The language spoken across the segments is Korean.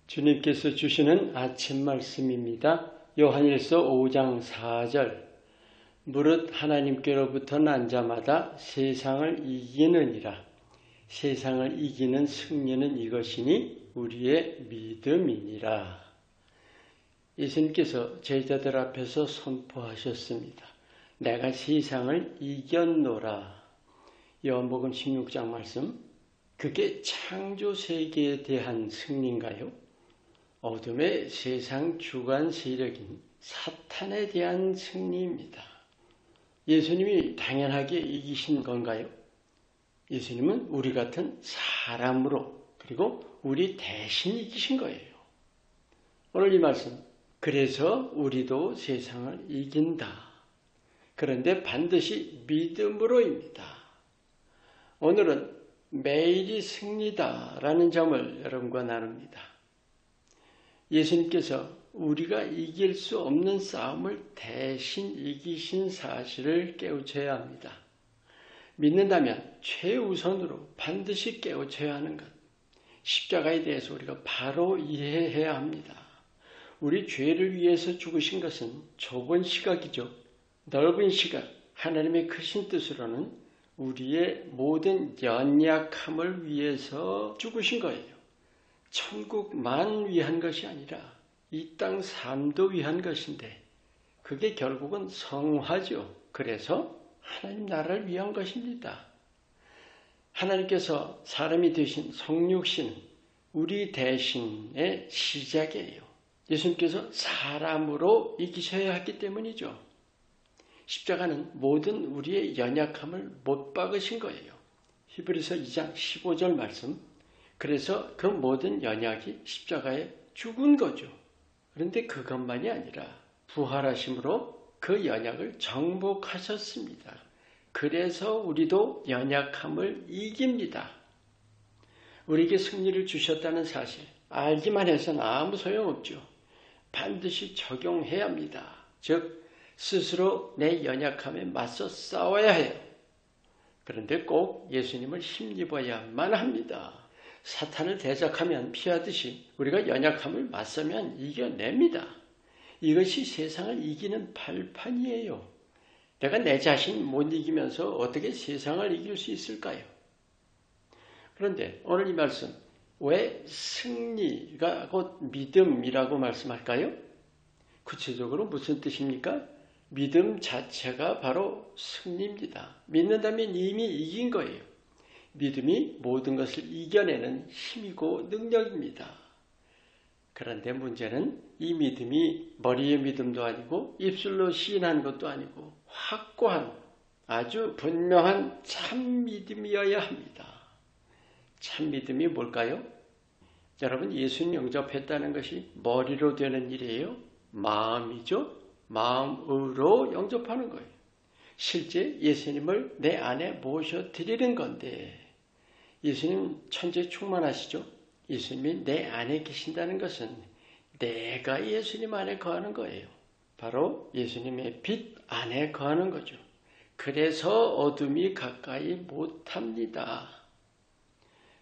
주님께서 주시는 아침 말씀입니다. 요한일서 5장 4절 무릇 하나님께로부터 난 자마다 세상을 이기느니라. 세상을 이기는 승리는 이것이니 우리의 믿음이니라. 예수님께서 제자들 앞에서 선포하셨습니다. 내가 세상을 이겼노라. 요한복음 16장 말씀. 그게 창조 세계에 대한 승리인가요? 어둠의 세상 주관 세력인 사탄에 대한 승리입니다. 예수님이 당연하게 이기신 건가요? 예수님은 우리 같은 사람으로 그리고 우리 대신 이기신 거예요. 오늘 이 말씀, 그래서 우리도 세상을 이긴다. 그런데 반드시 믿음으로입니다. 오늘은 매일이 승리다라는 점을 여러분과 나눕니다. 예수님께서 우리가 이길 수 없는 싸움을 대신 이기신 사실을 깨우쳐야 합니다. 믿는다면 최우선으로 반드시 깨우쳐야 하는 것, 십자가에 대해서 우리가 바로 이해해야 합니다. 우리 죄를 위해서 죽으신 것은 좁은 시각이죠. 넓은 시각, 하나님의 크신 뜻으로는 우리의 모든 연약함을 위해서 죽으신 거예요. 천국만 위한 것이 아니라 이 땅 삶도 위한 것인데 그게 결국은 성화죠. 그래서 하나님 나라를 위한 것입니다. 하나님께서 사람이 되신 성육신은 우리 대신의 시작이에요. 예수님께서 사람으로 이기셔야 했기 때문이죠. 십자가는 모든 우리의 연약함을 못 박으신 거예요. 히브리서 2장 15절 말씀. 그래서 그 모든 연약이 십자가에 죽은 거죠. 그런데 그것만이 아니라 부활하심으로 그 연약을 정복하셨습니다. 그래서 우리도 연약함을 이깁니다. 우리에게 승리를 주셨다는 사실, 알기만 해서는 아무 소용없죠. 반드시 적용해야 합니다. 즉 스스로 내 연약함에 맞서 싸워야 해요. 그런데 꼭 예수님을 힘입어야만 합니다. 사탄을 대적하면 피하듯이 우리가 연약함을 맞서면 이겨냅니다. 이것이 세상을 이기는 발판이에요. 내가 내 자신 못 이기면서 어떻게 세상을 이길 수 있을까요? 그런데 오늘 이 말씀, 왜 승리가 곧 믿음이라고 말씀할까요? 구체적으로 무슨 뜻입니까? 믿음 자체가 바로 승리입니다. 믿는다면 이미 이긴 거예요. 믿음이 모든 것을 이겨내는 힘이고 능력입니다. 그런데 문제는 이 믿음이 머리의 믿음도 아니고 입술로 시인한 것도 아니고 확고한 아주 분명한 참 믿음이어야 합니다. 참 믿음이 뭘까요? 여러분, 예수님 영접했다는 것이 머리로 되는 일이에요? 마음이죠? 마음으로 영접하는 거예요. 실제 예수님을 내 안에 모셔드리는 건데 예수님 천재 충만하시죠? 예수님이 내 안에 계신다는 것은 내가 예수님 안에 거하는 거예요. 바로 예수님의 빛 안에 거하는 거죠. 그래서 어둠이 가까이 못합니다.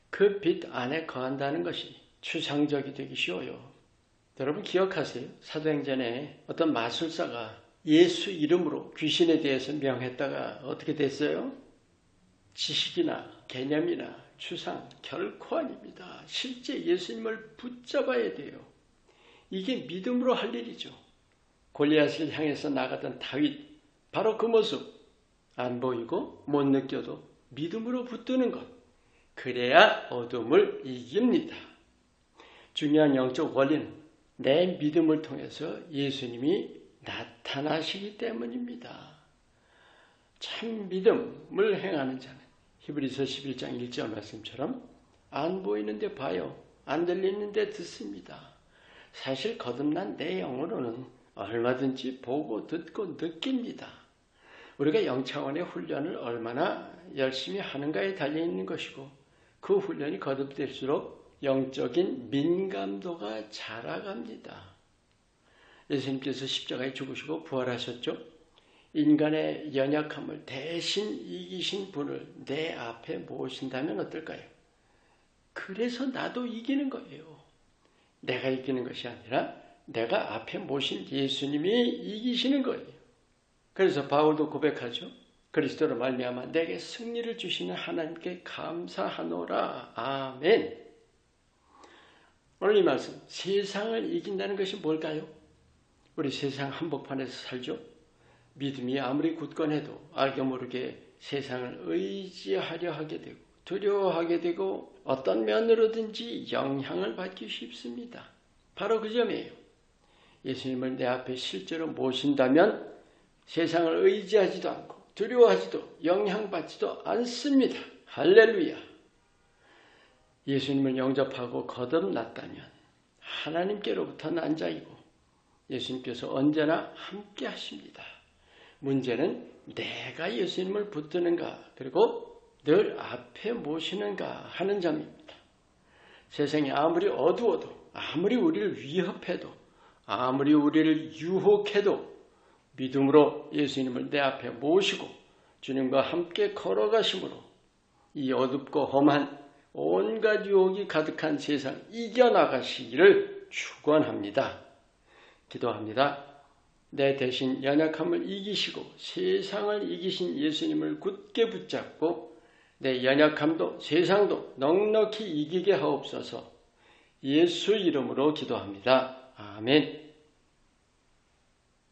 그 빛 안에 거한다는 것이 추상적이 되기 쉬워요. 여러분 기억하세요? 사도행전에 어떤 마술사가 예수 이름으로 귀신에 대해서 명했다가 어떻게 됐어요? 지식이나 개념이나 추상 결코 아닙니다. 실제 예수님을 붙잡아야 돼요. 이게 믿음으로 할 일이죠. 골리앗을 향해서 나가던 다윗, 바로 그 모습 안 보이고 못 느껴도 믿음으로 붙드는 것. 그래야 어둠을 이깁니다. 중요한 영적 원리는 내 믿음을 통해서 예수님이 나타나시기 때문입니다. 참 믿음을 행하는 자는 히브리서 11장 1절 말씀처럼 안 보이는데 봐요. 안 들리는데 듣습니다. 사실 거듭난 내 영으로는 얼마든지 보고 듣고 느낍니다. 우리가 영차원의 훈련을 얼마나 열심히 하는가에 달려있는 것이고 그 훈련이 거듭될수록 영적인 민감도가 자라갑니다. 예수님께서 십자가에 죽으시고 부활하셨죠. 인간의 연약함을 대신 이기신 분을 내 앞에 모신다면 어떨까요? 그래서 나도 이기는 거예요. 내가 이기는 것이 아니라 내가 앞에 모신 예수님이 이기시는 거예요. 그래서 바울도 고백하죠. 그리스도로 말미암아 내게 승리를 주시는 하나님께 감사하노라. 아멘. 오늘 이 말씀, 세상을 이긴다는 것이 뭘까요? 우리 세상 한복판에서 살죠. 믿음이 아무리 굳건해도 알게 모르게 세상을 의지하려 하게 되고 두려워하게 되고 어떤 면으로든지 영향을 받기 쉽습니다. 바로 그 점이에요. 예수님을 내 앞에 실제로 모신다면 세상을 의지하지도 않고 두려워하지도 영향받지도 않습니다. 할렐루야. 예수님을 영접하고 거듭났다면 하나님께로부터 난 자이고 예수님께서 언제나 함께 하십니다. 문제는 내가 예수님을 붙드는가 그리고 늘 앞에 모시는가 하는 점입니다. 세상이 아무리 어두워도 아무리 우리를 위협해도 아무리 우리를 유혹해도 믿음으로 예수님을 내 앞에 모시고 주님과 함께 걸어가심으로 이 어둡고 험한 온갖 유혹이 가득한 세상 이겨나가시기를 축원합니다. 기도합니다. 내 대신 연약함을 이기시고 세상을 이기신 예수님을 굳게 붙잡고 내 연약함도 세상도 넉넉히 이기게 하옵소서. 예수 이름으로 기도합니다. 아멘.